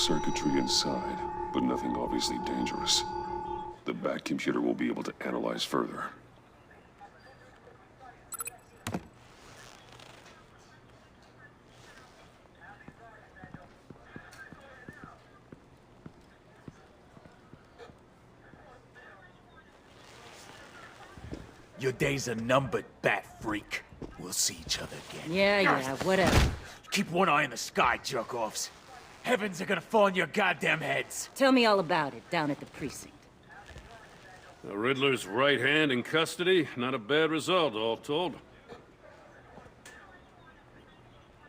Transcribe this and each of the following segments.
circuitry inside, but nothing obviously dangerous. The back computer will be able to analyze further. Your days are numbered, bat freak. We'll see each other again. Yeah, whatever. Keep one eye in the sky, jerk-offs. Heavens are gonna fall on your goddamn heads. Tell me all about it down at the precinct. The Riddler's right hand in custody. Not a bad result, all told.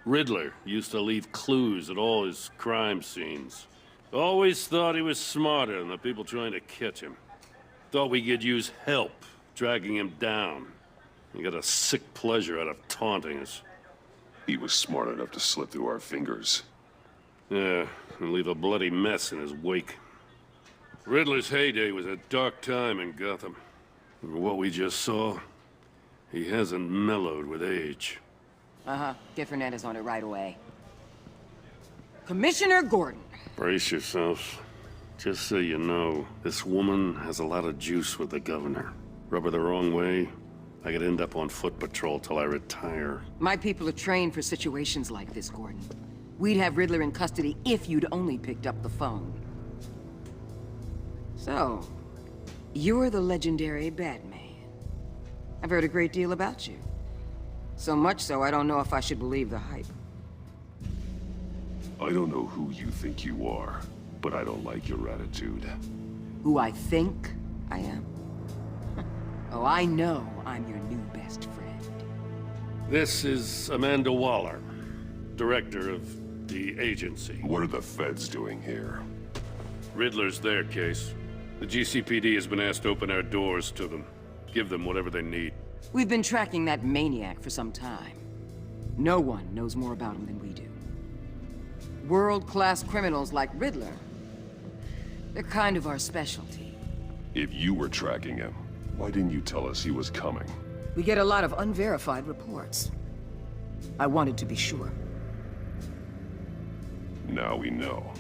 Riddler used to leave clues at all his crime scenes. Always thought he was smarter than the people trying to catch him. Thought we could use help dragging him down. He got a sick pleasure out of taunting us. He was smart enough to slip through our fingers. Yeah, and leave a bloody mess in his wake. Riddler's heyday was a dark time in Gotham. And what we just saw, he hasn't mellowed with age. Get Fernandez on it right away. Commissioner Gordon. Brace yourselves. Just so you know, this woman has a lot of juice with the governor. Rub her the wrong way, I could end up on foot patrol till I retire. My people are trained for situations like this, Gordon. We'd have Riddler in custody if you'd only picked up the phone. So, you're the legendary Batman. I've heard a great deal about you. So much so, I don't know if I should believe the hype. I don't know who you think you are, but I don't like your attitude. Who I think I am? Oh, I know I'm your new best friend. This is Amanda Waller, director of the agency. What are the feds doing here? Riddler's their case. The GCPD has been asked to open our doors to them. Give them whatever they need. We've been tracking that maniac for some time. No one knows more about him than we do. World-class criminals like Riddler, they're kind of our specialty. If you were tracking him, why didn't you tell us he was coming? We get a lot of unverified reports. I wanted to be sure. Now we know.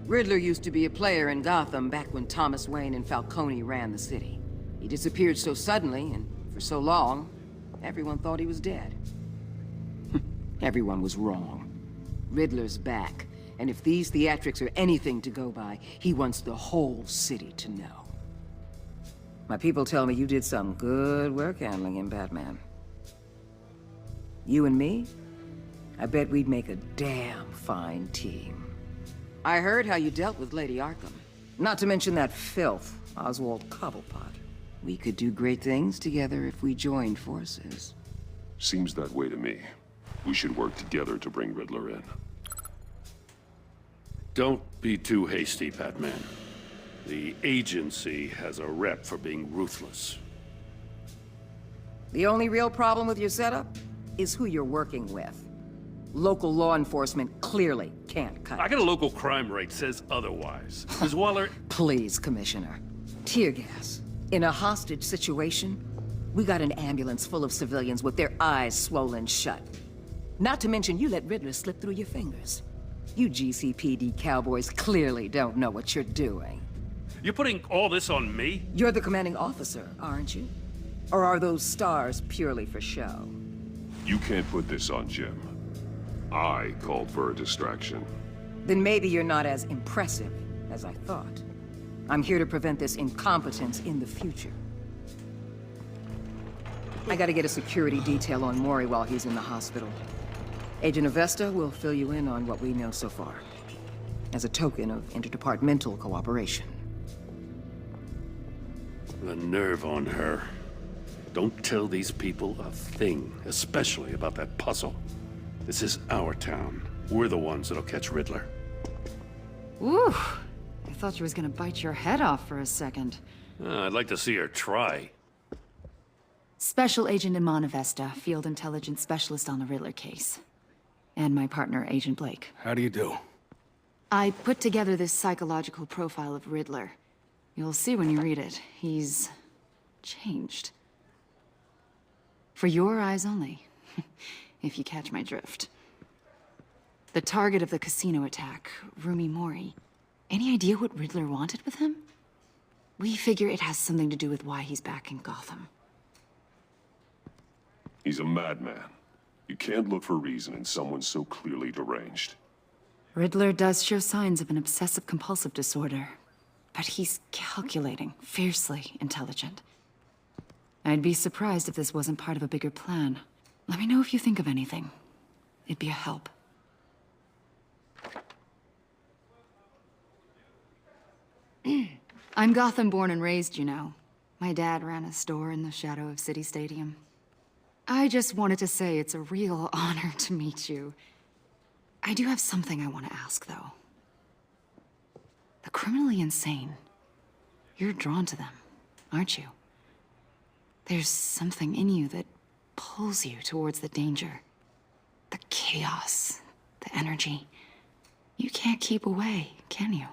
Riddler used to be a player in Gotham back when Thomas Wayne and Falcone ran the city. He disappeared so suddenly and for so long, everyone thought he was dead. Everyone was wrong. Riddler's back, and if these theatrics are anything to go by, he wants the whole city to know. My people tell me you did some good work handling him, Batman. You and me? I bet we'd make a damn fine team. I heard how you dealt with Lady Arkham. Not to mention that filth, Oswald Cobblepot. We could do great things together if we joined forces. Seems that way to me. We should work together to bring Riddler in. Don't be too hasty, Batman. The agency has a rep for being ruthless. The only real problem with your setup is who you're working with. Local law enforcement clearly can't cut I got a local crime rate says otherwise. Ms. Waller... Please, Commissioner. Tear gas. In a hostage situation, we got an ambulance full of civilians with their eyes swollen shut. Not to mention you let Riddler slip through your fingers. You GCPD cowboys clearly don't know what you're doing. You're putting all this on me? You're the commanding officer, aren't you? Or are those stars purely for show? You can't put this on Jim. I called for a distraction. Then maybe you're not as impressive as I thought. I'm here to prevent this incompetence in the future. I gotta get a security detail on Maury while he's in the hospital. Agent Avesta will fill you in on what we know so far, as a token of interdepartmental cooperation. The nerve on her. Don't tell these people a thing, especially about that puzzle. This is our town. We're the ones that'll catch Riddler. Ooh, I thought you was gonna bite your head off for a second. I'd like to see her try. Special Agent Iman Avesta, Field Intelligence Specialist on the Riddler case. And my partner, Agent Blake. How do you do? I put together this psychological profile of Riddler. You'll see when you read it. He's changed. For your eyes only, if you catch my drift. The target of the casino attack, Rumi Mori. Any idea what Riddler wanted with him? We figure it has something to do with why he's back in Gotham. He's a madman. You can't look for reason in someone so clearly deranged. Riddler does show signs of an obsessive-compulsive disorder, but he's calculating, fiercely intelligent. I'd be surprised if this wasn't part of a bigger plan. Let me know if you think of anything. It'd be a help. I'm Gotham born and raised, you know. My dad ran a store in the shadow of City Stadium. I just wanted to say it's a real honor to meet you. I do have something I want to ask, though. The criminally insane. You're drawn to them, aren't you? There's something in you that pulls you towards the danger. The chaos, the energy. You can't keep away, can you?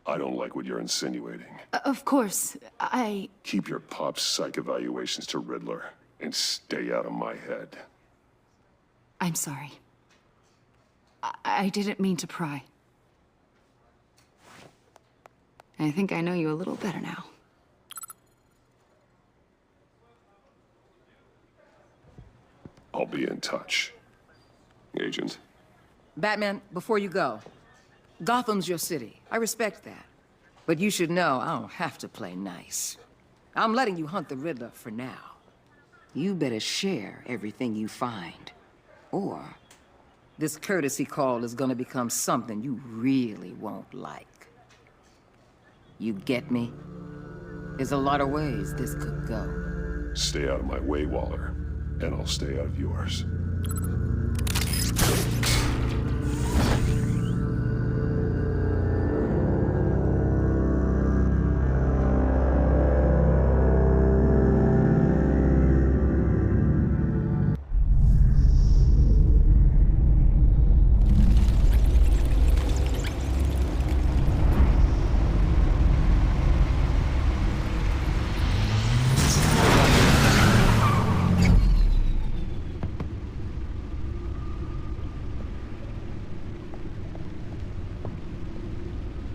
I don't like what you're insinuating. Of course, Keep your pop psych evaluations to Riddler, and stay out of my head. I'm sorry. I didn't mean to pry. I think I know you a little better now. I'll be in touch. Agent. Batman, before you go, Gotham's your city. I respect that. But you should know I don't have to play nice. I'm letting you hunt the Riddler for now. You better share everything you find. Or this courtesy call is gonna become something you really won't like. You get me? There's a lot of ways this could go. Stay out of my way, Waller, and I'll stay out of yours.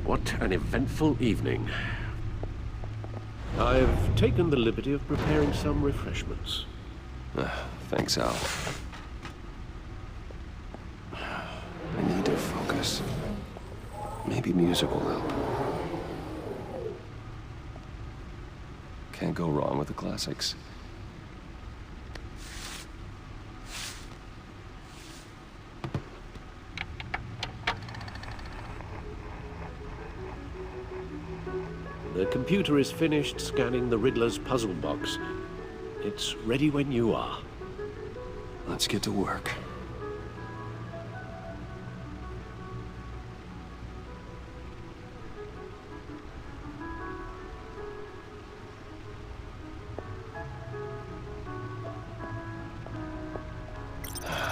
What an eventful evening. I've taken the liberty of preparing some refreshments. Thanks, Al. I need to focus. Maybe music will help. Can't go wrong with the classics. The computer is finished scanning the Riddler's puzzle box. It's ready when you are. Let's get to work.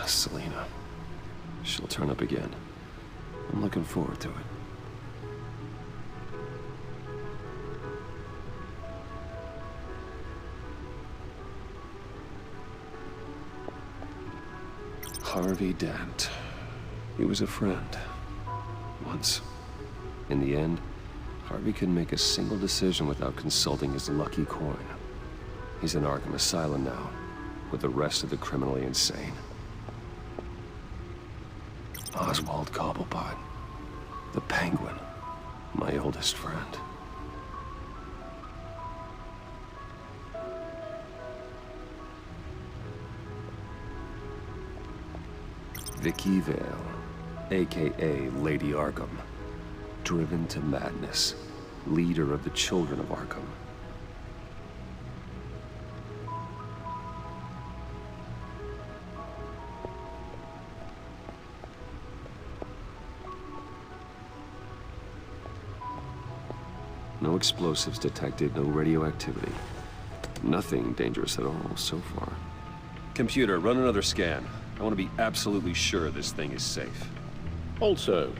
Selena. She'll turn up again. I'm looking forward to it. Harvey Dent. He was a friend. Once. In the end, Harvey couldn't make a single decision without consulting his lucky coin. He's in Arkham Asylum now, with the rest of the criminally insane. Oswald Cobblepot. The Penguin. My oldest friend. Vicky Vale, a.k.a. Lady Arkham. Driven to madness. Leader of the Children of Arkham. No explosives detected, no radioactivity. Nothing dangerous at all so far. Computer, run another scan. I want to be absolutely sure this thing is safe. Also,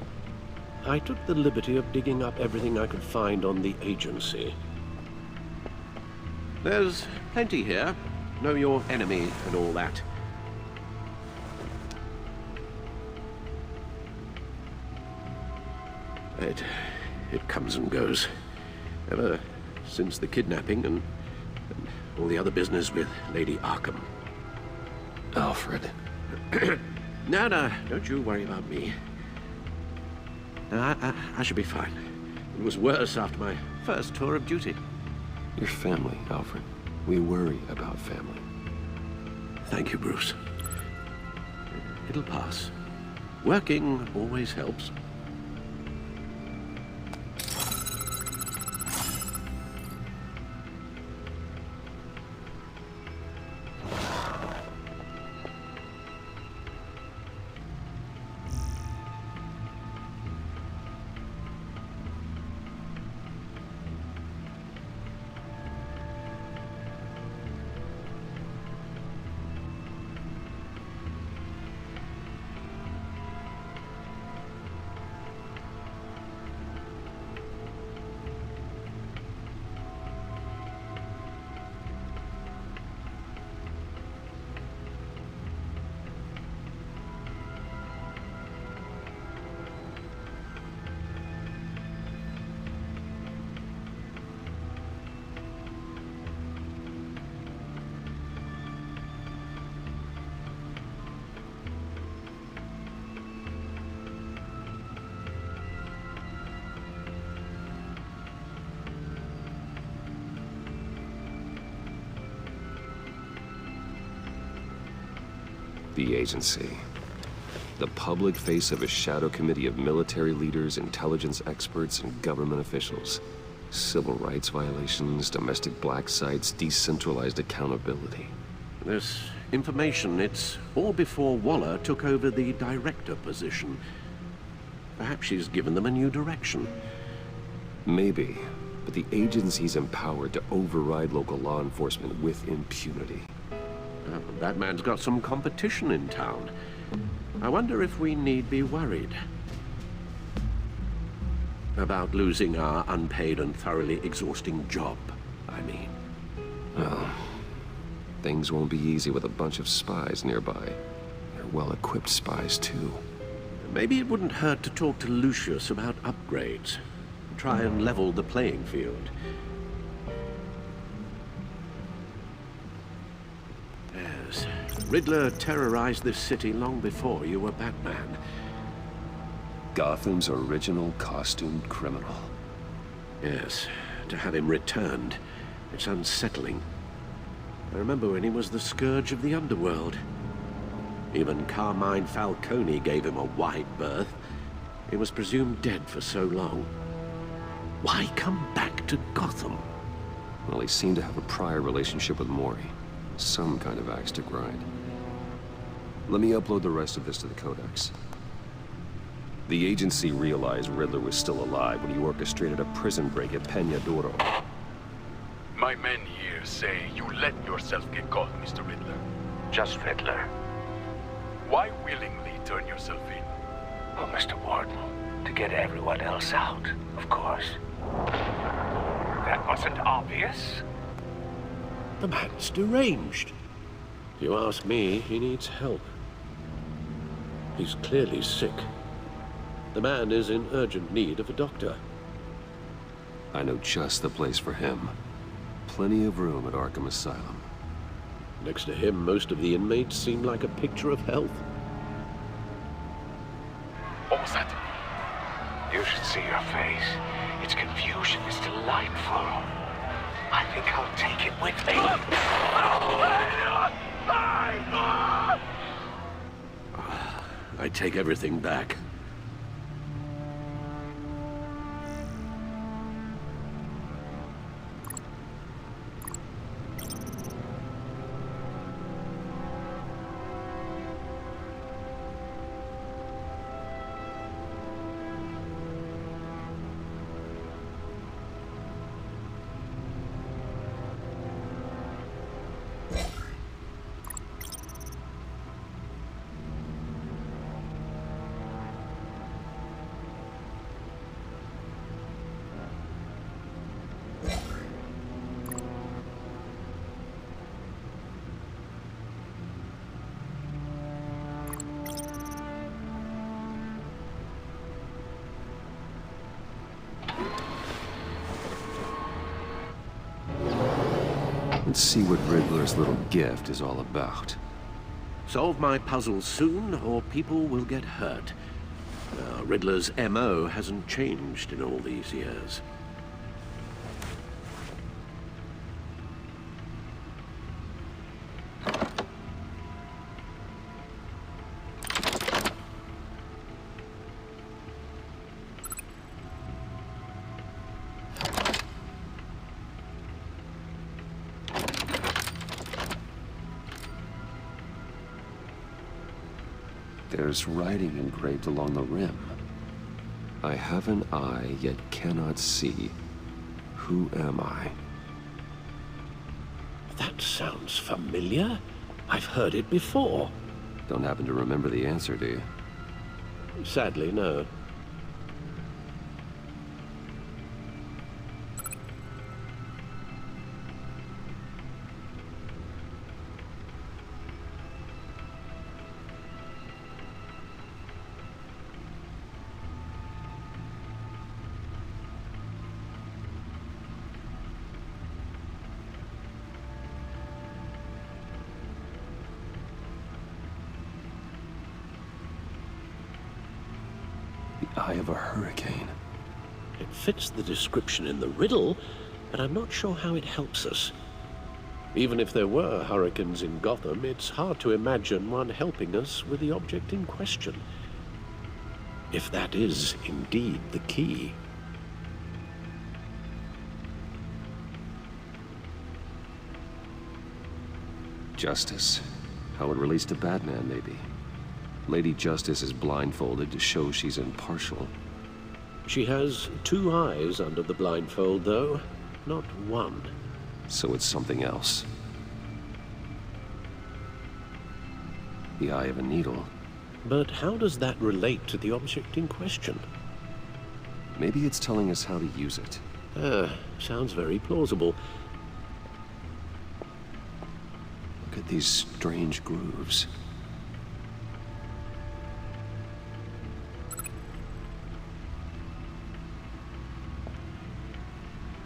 I took the liberty of digging up everything I could find on the agency. There's plenty here. Know your enemy and all that. It comes and goes. Ever since the kidnapping and all the other business with Lady Arkham. Alfred. No, don't you worry about me. No, I should be fine. It was worse after my first tour of duty. Your family, Alfred. We worry about family. Thank you, Bruce. It'll pass. Working always helps. The agency. The public face of a shadow committee of military leaders, intelligence experts, and government officials. Civil rights violations, domestic black sites, decentralized accountability. This information, it's all before Waller took over the director position. Perhaps she's given them a new direction. Maybe, but the agency's empowered to override local law enforcement with impunity. That man's got some competition in town. I wonder if we need be worried about losing our unpaid and thoroughly exhausting job, I mean. Well, things won't be easy with a bunch of spies nearby. They're well-equipped spies, too. Maybe it wouldn't hurt to talk to Lucius about upgrades. Try and level the playing field. Yes. Riddler terrorized this city long before you were Batman. Gotham's original costumed criminal. Yes. To have him returned, it's unsettling. I remember when he was the scourge of the underworld. Even Carmine Falcone gave him a wide berth. He was presumed dead for so long. Why come back to Gotham? Well, he seemed to have a prior relationship with Mori. Some kind of axe to grind. Let me upload the rest of this to the Codex. The agency realized Riddler was still alive when he orchestrated a prison break at Peña Duro. My men here say you let yourself get caught, Mr. Riddler. Just Riddler. Why willingly turn yourself in? Oh, Mr. Warden, to get everyone else out, of course. That wasn't obvious. The man's deranged. If you ask me, he needs help. He's clearly sick. The man is in urgent need of a doctor. I know just the place for him. Plenty of room at Arkham Asylum. Next to him, most of the inmates seem like a picture of health. What was that? You should see your face. Its confusion is delightful. I think I'll take it with me. I take everything back. Let's see what Riddler's little gift is all about. Solve my puzzles soon, or people will get hurt. Riddler's MO hasn't changed in all these years. There's writing engraved along the rim. I have an eye, yet cannot see. Who am I? That sounds familiar. I've heard it before. Don't happen to remember the answer, do you? Sadly, no. The eye of a hurricane. It fits the description in the riddle, but I'm not sure how it helps us. Even if there were hurricanes in Gotham, it's hard to imagine one helping us with the object in question. If that is indeed the key. Justice. How it relates to Batman, maybe. Lady Justice is blindfolded to show she's impartial. She has two eyes under the blindfold, though, not one. So it's something else. The eye of a needle. But how does that relate to the object in question? Maybe it's telling us how to use it. Sounds very plausible. Look at these strange grooves.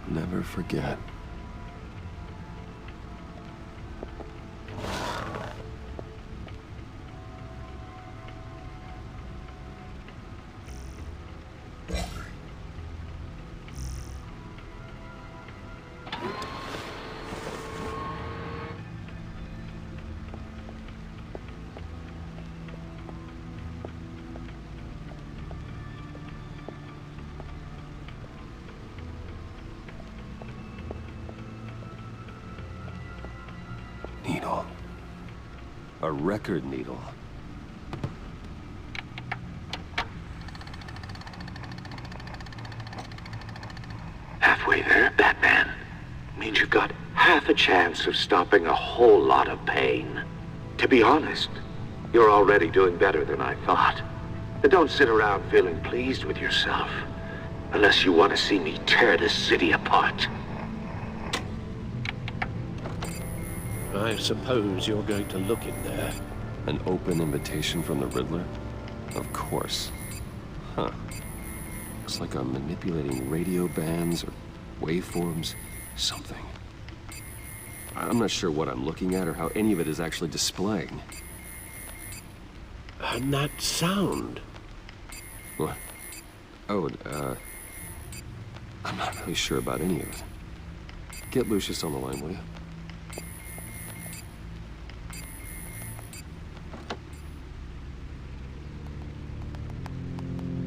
Never forget. Needle. A record needle. Halfway there, Batman. Means you've got half a chance of stopping a whole lot of pain. To be honest, you're already doing better than I thought. But don't sit around feeling pleased with yourself. Unless you want to see me tear this city apart. I suppose you're going to look in there. An open invitation from the Riddler? Of course. Huh. Looks like I'm manipulating radio bands or waveforms. Something. I'm not sure what I'm looking at or how any of it is actually displaying. And that sound. What? Oh, I'm not really sure about any of it. Get Lucius on the line, will you?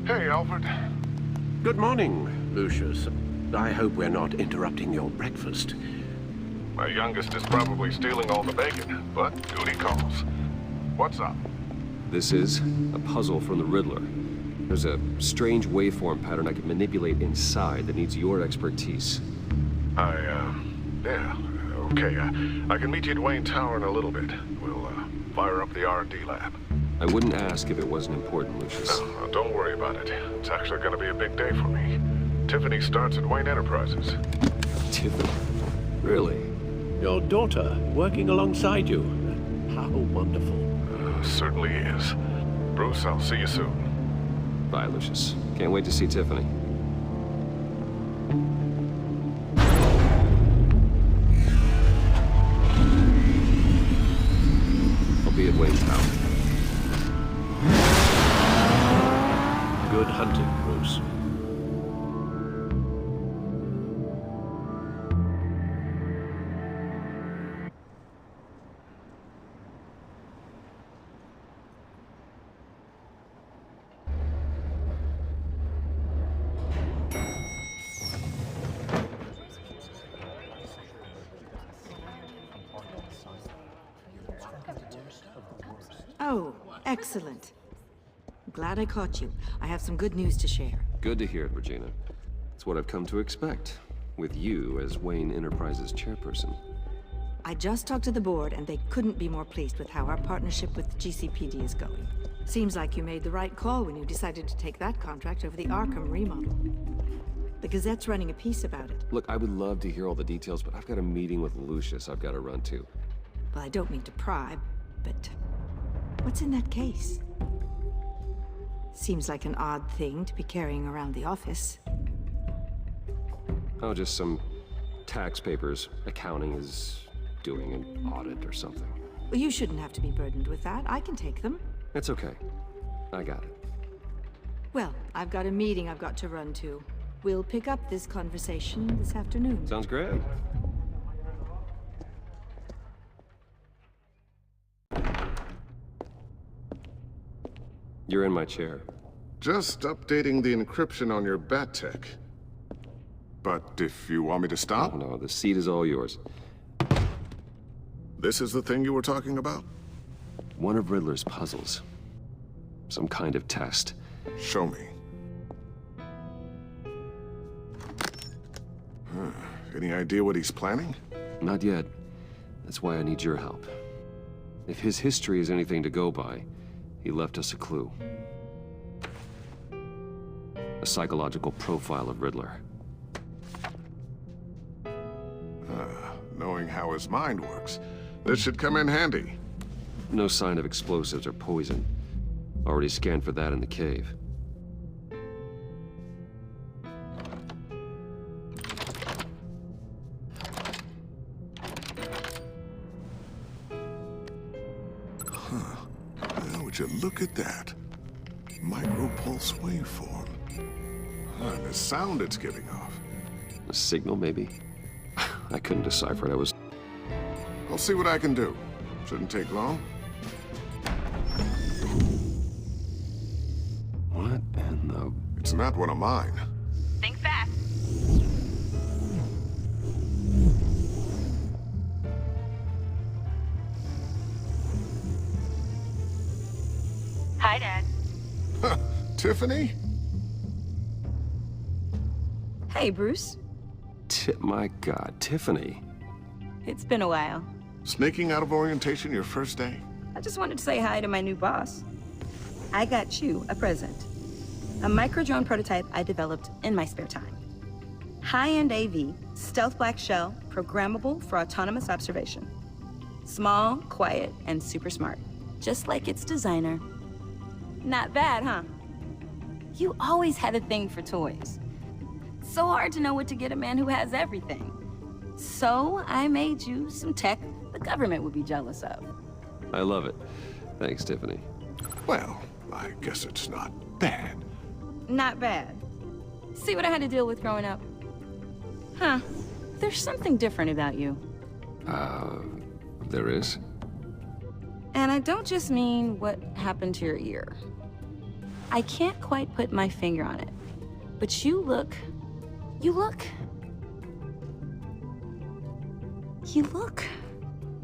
Hey, Alfred. Good morning, Lucius. I hope we're not interrupting your breakfast. My youngest is probably stealing all the bacon, but duty calls. What's up? This is a puzzle from the Riddler. There's a strange waveform pattern I can manipulate inside that needs your expertise. Yeah, okay. I can meet you at Wayne Tower in a little bit. We'll, fire up the R&D lab. I wouldn't ask if it wasn't important, Lucius. No, don't worry about it. It's actually gonna be a big day for me. Tiffany starts at Wayne Enterprises. Tiffany? Really? Your daughter working alongside you. How wonderful. Certainly is. Bruce, I'll see you soon. Bye, Lucius. Can't wait to see Tiffany. Oh, excellent. Glad I caught you. I have some good news to share. Good to hear it, Regina. It's what I've come to expect, with you as Wayne Enterprises chairperson. I just talked to the board, and they couldn't be more pleased with how our partnership with GCPD is going. Seems like you made the right call when you decided to take that contract over the Arkham remodel. The Gazette's running a piece about it. Look, I would love to hear all the details, but I've got a meeting with Lucius I've got to run to. Well, I don't mean to pry, but what's in that case? Seems like an odd thing to be carrying around the office. Oh, just some tax papers. Accounting is doing an audit or something. Well, you shouldn't have to be burdened with that. I can take them. It's okay. I got it. Well, I've got a meeting I've got to run to. We'll pick up this conversation this afternoon. Sounds great. You're in my chair. Just updating the encryption on your bat tech. But if you want me to stop? Oh, no, the seat is all yours. This is the thing you were talking about? One of Riddler's puzzles. Some kind of test. Show me. Any idea what he's planning? Not yet. That's why I need your help. If his history is anything to go by, he left us a clue. A psychological profile of Riddler. Knowing how his mind works, this should come in handy. No sign of explosives or poison. Already scanned for that in the cave. Now, would you look at that? Micropulse waveform. And the sound it's giving off. A signal, maybe? I couldn't decipher it. I was... I'll see what I can do. Shouldn't take long. What in the... It's not one of mine. Think fast. Hi, Dad. Tiffany? Hey, Bruce. My God, Tiffany. It's been a while. Sneaking out of orientation your first day? I just wanted to say hi to my new boss. I got you a present. A micro-drone prototype I developed in my spare time. High-end AV, stealth black shell, programmable for autonomous observation. Small, quiet, and super smart. Just like its designer. Not bad, huh? You always had a thing for toys. So hard to know what to get a man who has everything. So I made you some tech the government would be jealous of. I love it. Thanks, Tiffany. Well, I guess it's not bad. Not bad. See what I had to deal with growing up? Huh. There's something different about you. There is? And I don't just mean what happened to your ear. I can't quite put my finger on it. But you look...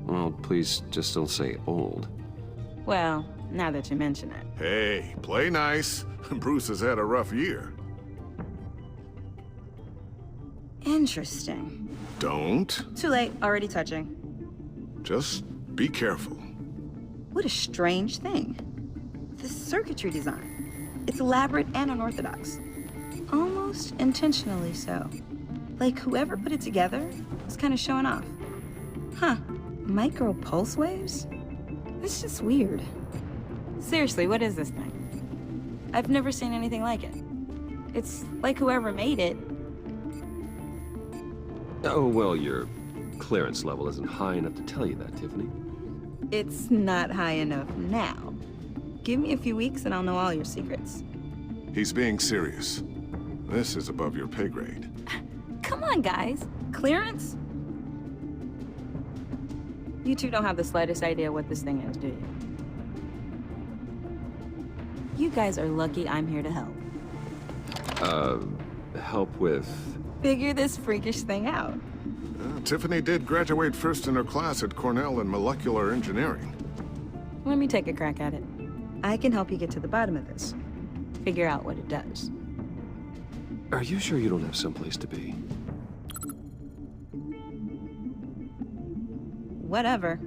Well, please just don't say old. Well, now that you mention it. Hey, play nice. Bruce has had a rough year. Interesting. Don't. Too late, already touching. Just be careful. What a strange thing. The circuitry design. It's elaborate and unorthodox. Almost intentionally so. Like whoever put it together was kind of showing off. Huh. Micro pulse waves? It's just weird. Seriously, what is this thing? I've never seen anything like it. It's like whoever made it. Oh, well, your clearance level isn't high enough to tell you that, Tiffany. It's not high enough now. Give me a few weeks and I'll know all your secrets. He's being serious. This is above your pay grade. Come on, guys. Clearance? You two don't have the slightest idea what this thing is, do you? You guys are lucky I'm here to help. Help with... Figure this freakish thing out. Tiffany did graduate first in her class at Cornell in molecular engineering. Let me take a crack at it. I can help you get to the bottom of this. Figure out what it does. Are you sure you don't have someplace to be? Whatever.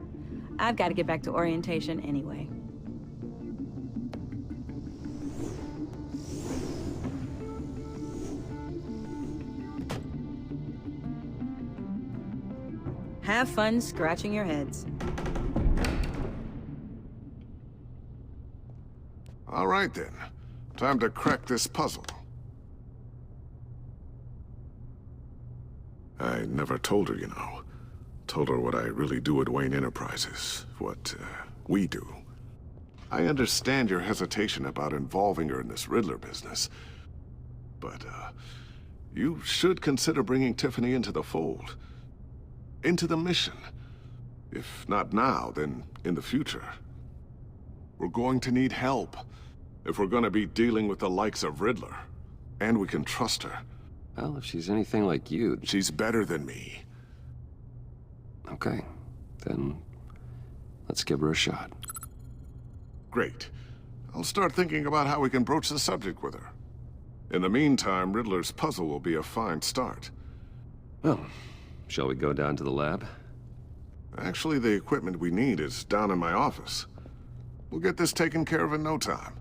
I've got to get back to orientation anyway. Have fun scratching your heads. All right, then. Time to crack this puzzle. I never told her, you know. Told her what I really do at Wayne Enterprises. What, we do. I understand your hesitation about involving her in this Riddler business. But, you should consider bringing Tiffany into the fold. Into the mission. If not now, then in the future. We're going to need help if we're gonna be dealing with the likes of Riddler. And we can trust her. Well, if she's anything like you... She's better than me. Okay, then let's give her a shot. Great. I'll start thinking about how we can broach the subject with her. In the meantime, Riddler's puzzle will be a fine start. Well, shall we go down to the lab? Actually, the equipment we need is down in my office. We'll get this taken care of in no time.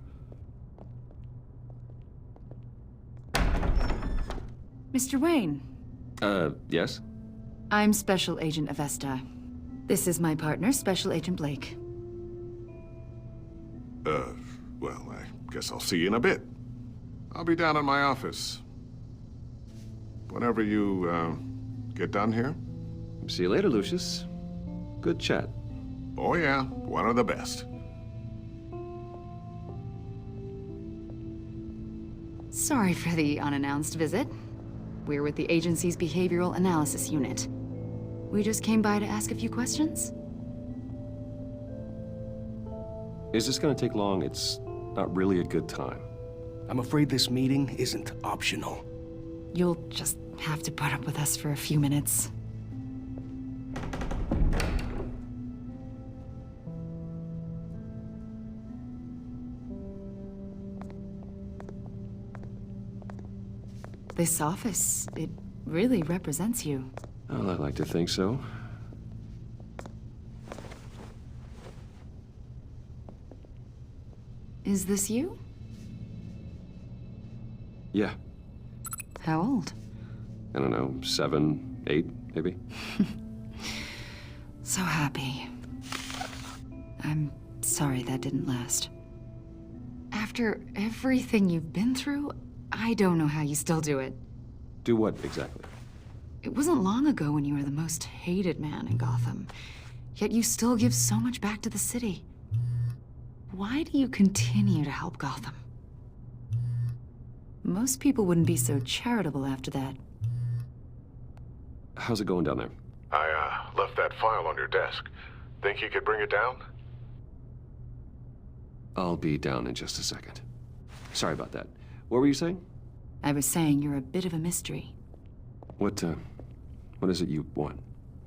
Mr. Wayne. Yes? I'm Special Agent Avesta. This is my partner, Special Agent Blake. Well, I guess I'll see you in a bit. I'll be down in my office. Whenever you, get done here. See you later, Lucius. Good chat. Oh yeah, one of the best. Sorry for the unannounced visit. We're with the agency's Behavioral Analysis Unit. We just came by to ask a few questions. Is this gonna take long? It's not really a good time. I'm afraid this meeting isn't optional. You'll just have to put up with us for a few minutes. This office, it really represents you. Well, I'd like to think so. Is this you? Yeah. How old? I don't know, 7, 8, maybe? So happy. I'm sorry that didn't last. After everything you've been through, I don't know how you still do it. Do what, exactly? It wasn't long ago when you were the most hated man in Gotham, yet you still give so much back to the city. Why do you continue to help Gotham? Most people wouldn't be so charitable after that. How's it going down there? I, left that file on your desk. Think you could bring it down? I'll be down in just a second. Sorry about that. What were you saying? I was saying you're a bit of a mystery. What is it you want?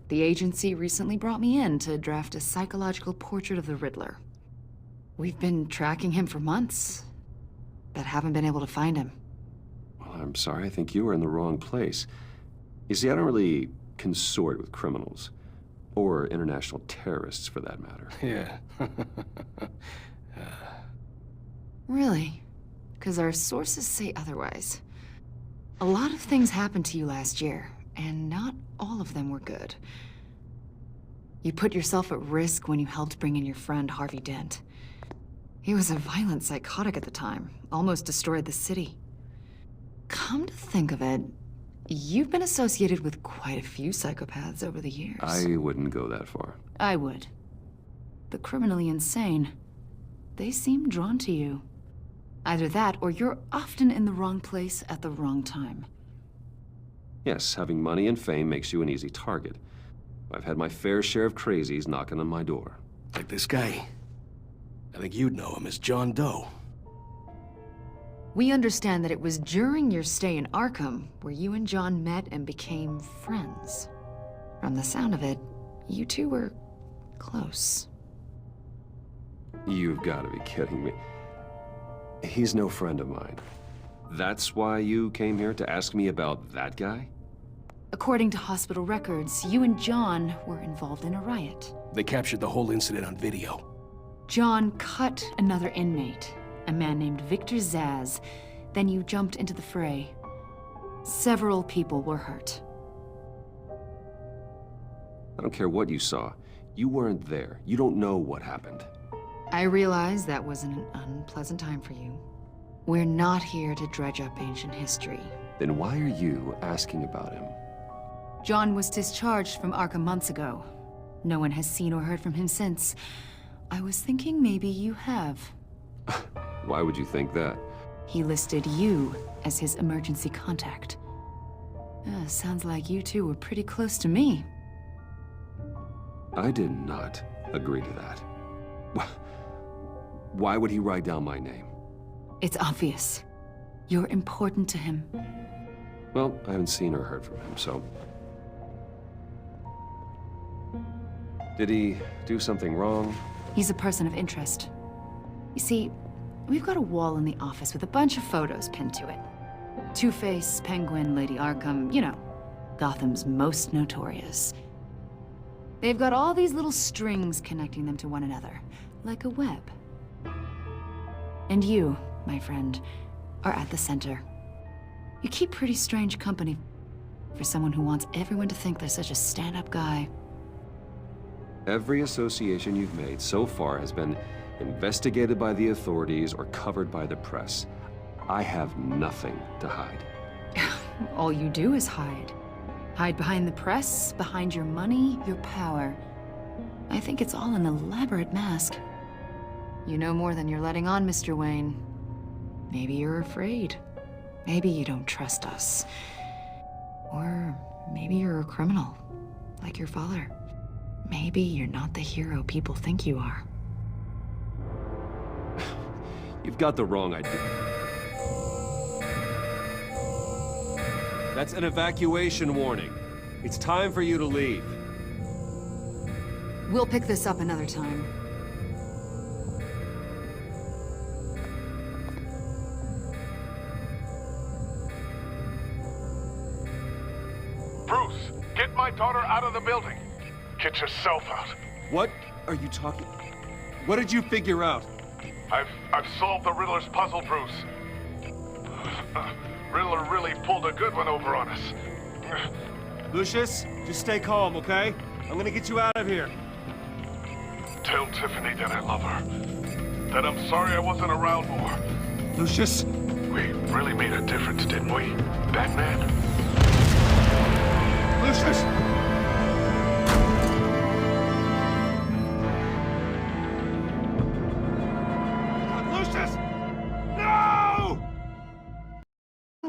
The agency recently brought me in to draft a psychological portrait of the Riddler. We've been tracking him for months, but haven't been able to find him. Well, I'm sorry. I think you were in the wrong place. You see, I don't really consort with criminals. Or international terrorists, for that matter. Yeah. Really? Because our sources say otherwise. A lot of things happened to you last year, and not all of them were good. You put yourself at risk when you helped bring in your friend Harvey Dent. He was a violent psychotic at the time, almost destroyed the city. Come to think of it, you've been associated with quite a few psychopaths over the years. I wouldn't go that far. I would. The criminally insane. They seem drawn to you. Either that, or you're often in the wrong place at the wrong time. Yes, having money and fame makes you an easy target. I've had my fair share of crazies knocking on my door. Like this guy. I think you'd know him as John Doe. We understand that it was during your stay in Arkham where you and John met and became friends. From the sound of it, you two were close. You've got to be kidding me. He's no friend of mine. That's why you came here to ask me about that guy? According to hospital records, you and John were involved in a riot. They captured the whole incident on video. John cut another inmate, a man named Victor Zaz. Then you jumped into the fray. Several people were hurt. I don't care what you saw. You weren't there. You don't know what happened. I realize that was an unpleasant time for you. We're not here to dredge up ancient history. Then why are you asking about him? John was discharged from Arkham months ago. No one has seen or heard from him since. I was thinking maybe you have. Why would you think that? He listed you as his emergency contact. Sounds like you two were pretty close to me. I did not agree to that. Why would he write down my name? It's obvious. You're important to him. Well, I haven't seen or heard from him, so... Did he do something wrong? He's a person of interest. You see, we've got a wall in the office with a bunch of photos pinned to it. Two-Face, Penguin, Lady Arkham, you know, Gotham's most notorious. They've got all these little strings connecting them to one another, like a web. And you, my friend, are at the center. You keep pretty strange company for someone who wants everyone to think they're such a stand-up guy. Every association you've made so far has been investigated by the authorities or covered by the press. I have nothing to hide. All you do is hide. Hide behind the press, behind your money, your power. I think it's all an elaborate mask. You know more than you're letting on, Mr. Wayne. Maybe you're afraid. Maybe you don't trust us. Or maybe you're a criminal, like your father. Maybe you're not the hero people think you are. You've got the wrong idea. That's an evacuation warning. It's time for you to leave. We'll pick this up another time. Bruce, get my daughter out of the building. Get yourself out. What are you talking? What did you figure out? I've solved the Riddler's puzzle, Bruce. Riddler really pulled a good one over on us. Lucius, just stay calm, okay? I'm gonna get you out of here. Tell Tiffany that I love her. That I'm sorry I wasn't around more. Lucius? We really made a difference, didn't we, Batman? Lucius!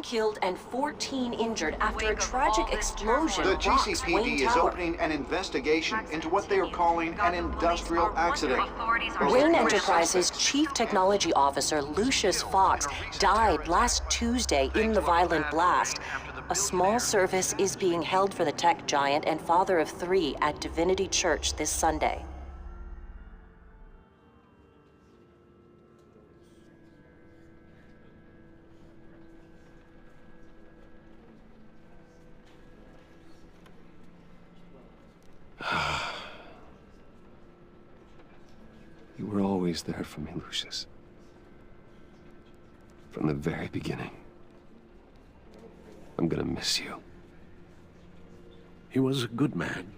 Killed and 14 injured after a tragic explosion. The GCPD is opening an investigation into what they are calling an industrial accident. Wayne Enterprises' Chief Technology Officer Lucius Fox died last Tuesday in the violent blast. A small service is being held for the tech giant and father of 3 at Divinity Church this Sunday. You were always there for me, Lucius. From the very beginning. I'm gonna miss you. He was a good man.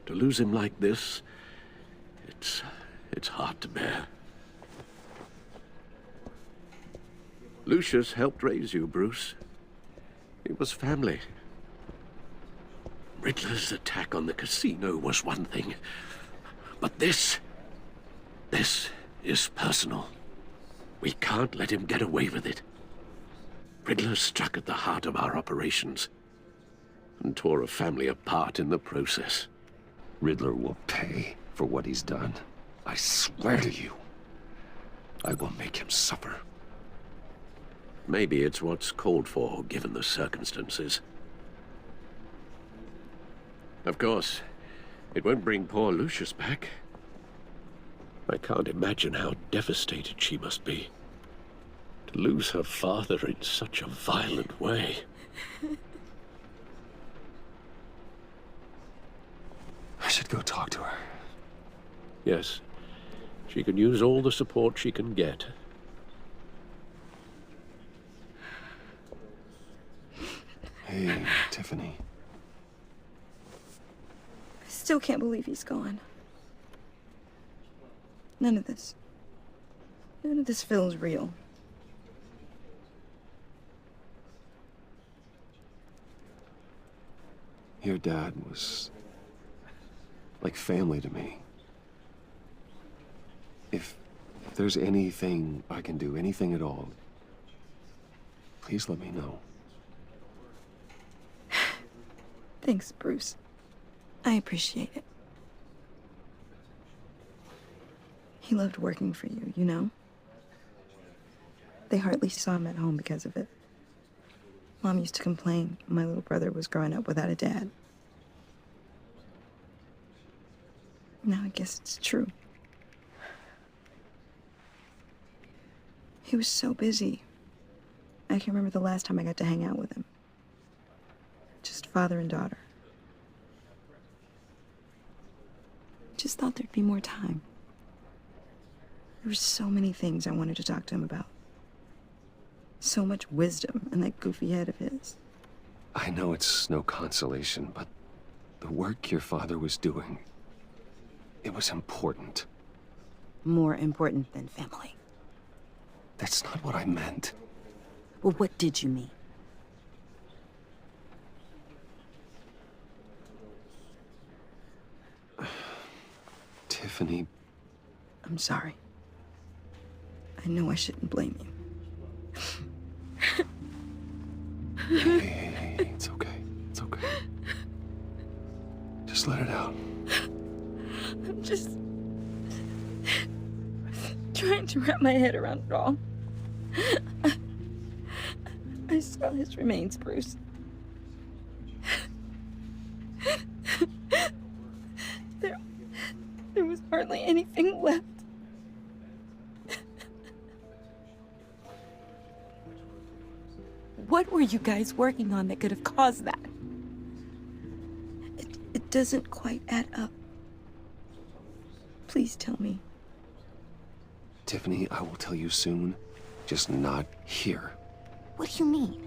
To lose him like this, it's hard to bear. Lucius helped raise you, Bruce. It was family. Riddler's attack on the casino was one thing, but this is personal. We can't let him get away with it. Riddler struck at the heart of our operations and tore a family apart in the process. Riddler will pay for what he's done. I swear to you, I will make him suffer. Maybe it's what's called for, given the circumstances. Of course, it won't bring poor Lucius back. I can't imagine how devastated she must be. To lose her father in such a violent way. I should go talk to her. Yes, she can use all the support she can get. Hey, Tiffany. I still can't believe he's gone. None of this feels real. Your dad was like family to me. If there's anything I can do, anything at all, please let me know. Thanks, Bruce. I appreciate it. He loved working for you, you know? They hardly saw him at home because of it. Mom used to complain my little brother was growing up without a dad. Now I guess it's true. He was so busy. I can remember the last time I got to hang out with him. Just father and daughter. Just thought there'd be more time. There were so many things I wanted to talk to him about. So much wisdom in that goofy head of his. I know it's no consolation, but the work your father was doing, it was important. More important than family. That's not what I meant. Well, what did you mean? Tiffany. I'm sorry. I know I shouldn't blame you. Hey, it's okay. It's okay. Just let it out. I'm just trying to wrap my head around it all. I saw his remains, Bruce. There was hardly anything left. What were you guys working on that could have caused that? It doesn't quite add up. Please tell me. Tiffany, I will tell you soon, just not here. What do you mean?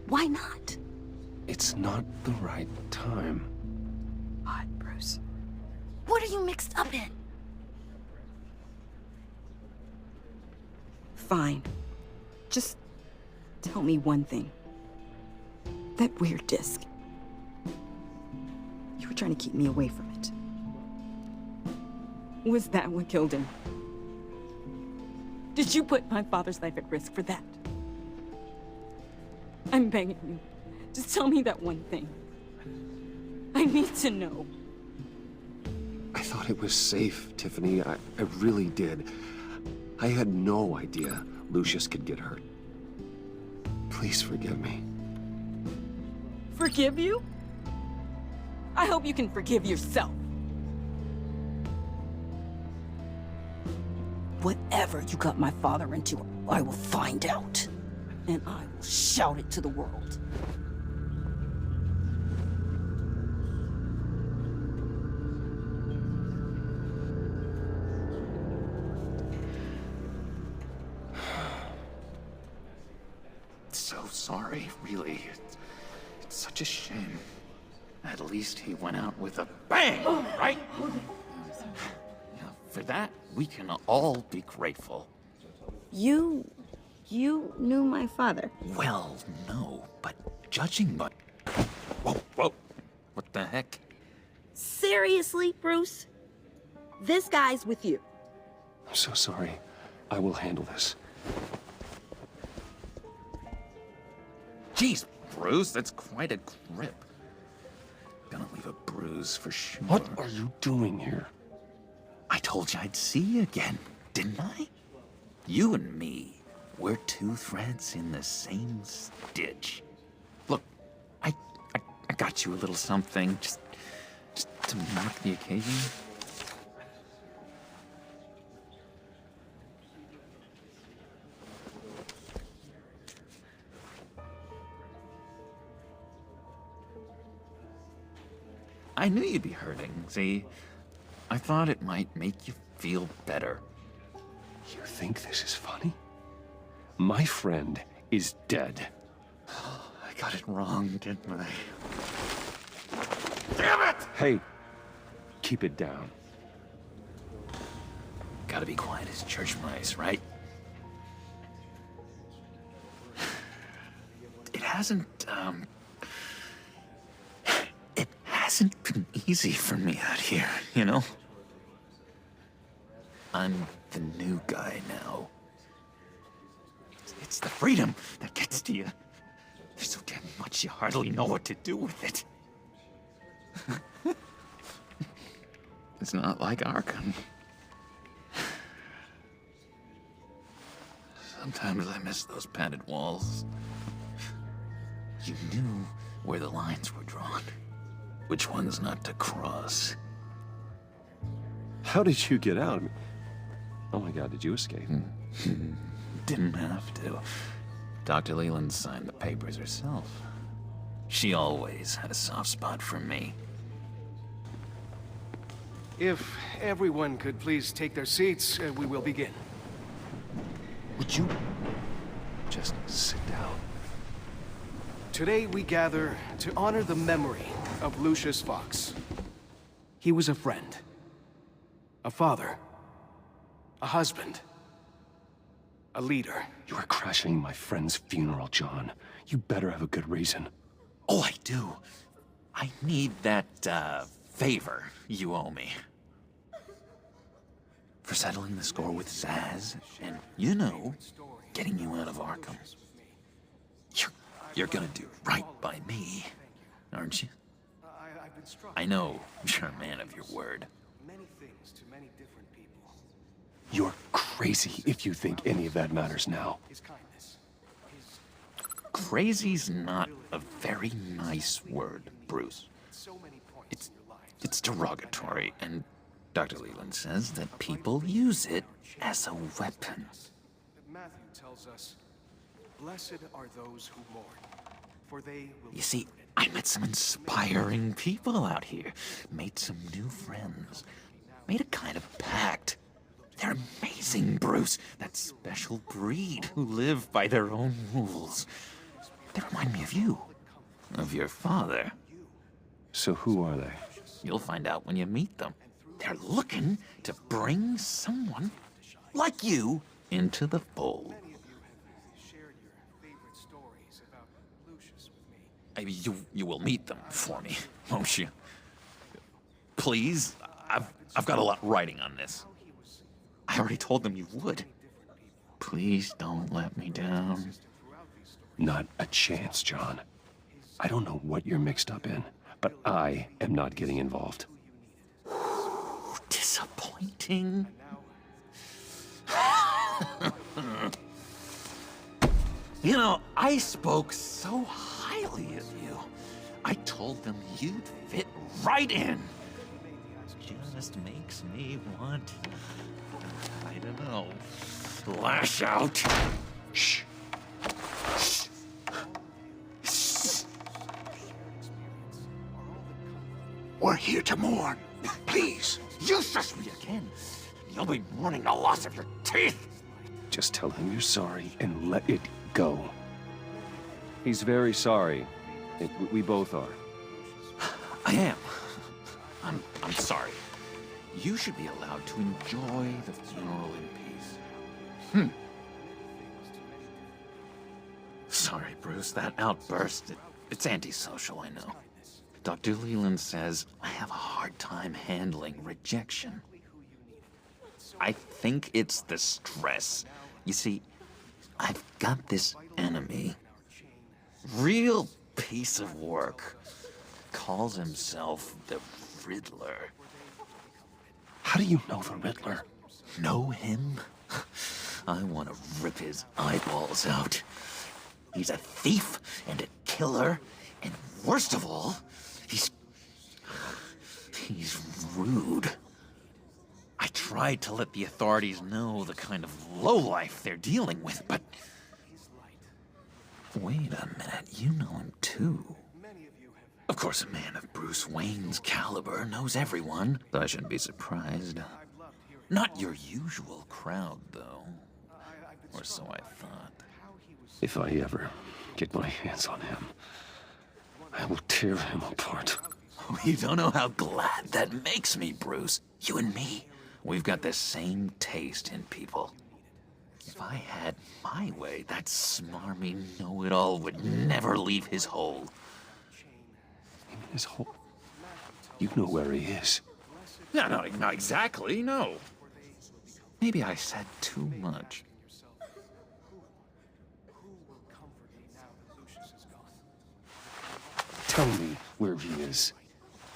Why not? It's not the right time. Odd, Bruce. What are you mixed up in? Fine. Just tell me one thing. That weird disc. You were trying to keep me away from it. Was that what killed him? Did you put my father's life at risk for that? I'm begging you. Just tell me that one thing. I need to know. I thought it was safe, Tiffany. I really did. I had no idea Lucius could get hurt. Please forgive me. Forgive you? I hope you can forgive yourself. Whatever you got my father into, I will find out. And I will shout it to the world. So sorry, really. It's such a shame. At least he went out with a bang, right? Yeah, for that, we can all be grateful. You knew my father? Well, no, but judging by... Whoa. What the heck? Seriously, Bruce? This guy's with you. I'm so sorry. I will handle this. Jeez, Bruce, that's quite a grip. Gonna leave a bruise for sure. What are you doing here? I told you I'd see you again, didn't I? You and me, we're two threads in the same stitch. Look, I got you a little something, just to mark the occasion. I knew you'd be hurting, see? I thought it might make you feel better. You think this is funny? My friend is dead. I got it wrong, didn't I? Damn it! Hey, keep it down. Gotta be quiet as church mice, right? It hasn't been easy for me out here, you know? I'm the new guy now. It's the freedom that gets to you. There's so damn much you hardly know what to do with it. It's not like Arkham. Sometimes I miss those padded walls. You knew where the lines were drawn. Which ones not to cross. How did you get out? Oh my God, did you escape? Didn't have to. Dr. Leland signed the papers herself. She always had a soft spot for me. If everyone could please take their seats, we will begin. Would you just sit down? Today we gather to honor the memory of Lucius Fox. He was a friend, a father, a husband, a leader. You are crashing my friend's funeral, John. You better have a good reason. Oh, I do. I need that, favor you owe me. For settling the score with Zaz, and, you know, getting you out of Arkham. You're gonna do right by me, aren't you? I know you're a man of your word. Many things to many different people. You're crazy if you think any of that matters now. His kindness. Crazy's not a very nice word, Bruce. It's derogatory, and Dr. Leland says that people use it as a weapon. Matthew tells us, "Blessed are those who mourn, for they will..." You see, I met some inspiring people out here. Made some new friends. Made a kind of pact. They're amazing, Bruce. That special breed who live by their own rules. They remind me of you. Of your father. So who are they? You'll find out when you meet them. They're looking to bring someone like you into the fold. You will meet them for me, won't you? Please, I've got a lot writing on this. I already told them you would. Please don't let me down. Not a chance, John. I don't know what you're mixed up in, but I am not getting involved. Disappointing. You know, I spoke so highly of you. I told them you'd fit right in. Just makes me want, I don't know, lash out. Shh. We're here to mourn. Please. You shush me again. You'll be mourning the loss of your teeth. Just tell him you're sorry and let it go. He's very sorry. We both are. I am. I'm sorry. You should be allowed to enjoy the funeral in peace. Sorry, Bruce, that outburst, it's antisocial, I know. Dr. Leland says I have a hard time handling rejection. I think it's the stress. You see, I've got this enemy. Real piece of work. Calls himself the Riddler. How do you know the Riddler? Know him? I want to rip his eyeballs out. He's a thief and a killer, and worst of all, he's rude. I tried to let the authorities know the kind of lowlife they're dealing with, but... Wait a minute, you know him too. Many of you Of course, a man of Bruce Wayne's caliber knows everyone, so I shouldn't be surprised. Not your usual crowd, though. Or so I thought. If I ever get my hands on him, I will tear him apart. You don't know how glad that makes me, Bruce. You and me, we've got the same taste in people. If I had my way, that smarmy know-it-all would never leave his hole. His hole? You know where he is. No, not exactly, no. Maybe I said too much. Tell me where he is.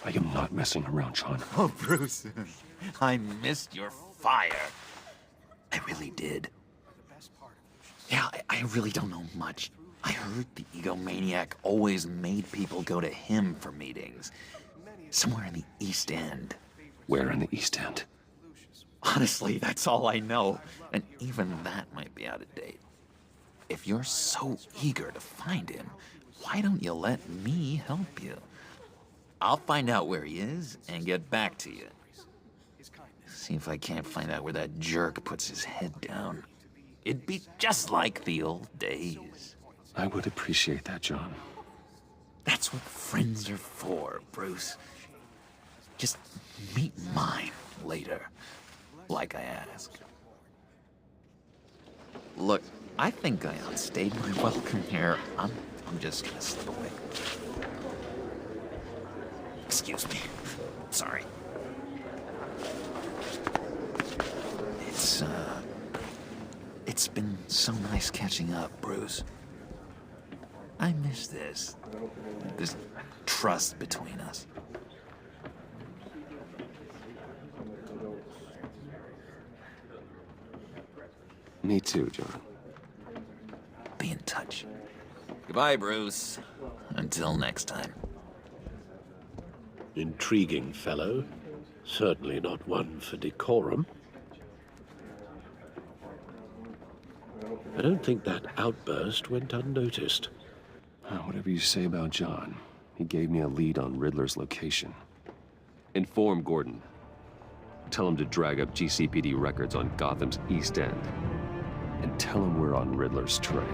I am not messing around, John. Oh, Bruce, I missed your fire. I really did. Yeah, I really don't know much. I heard the egomaniac always made people go to him for meetings. Somewhere in the East End. Where in the East End? Honestly, that's all I know. And even that might be out of date. If you're so eager to find him, why don't you let me help you? I'll find out where he is and get back to you. See if I can't find out where that jerk puts his head down. It'd be just like the old days. I would appreciate that, John. That's what friends are for, Bruce. Just meet mine later, like I asked. Look, I think I outstayed my welcome here. I'm just gonna slip away. Excuse me. Sorry. It's been so nice catching up, Bruce. I miss this trust between us. Me too, John. Be in touch. Goodbye, Bruce. Until next time. Intriguing fellow. Certainly not one for decorum. I don't think that outburst went unnoticed. Whatever you say about John, he gave me a lead on Riddler's location. Inform Gordon. Tell him to drag up GCPD records on Gotham's East End. And tell him we're on Riddler's trail.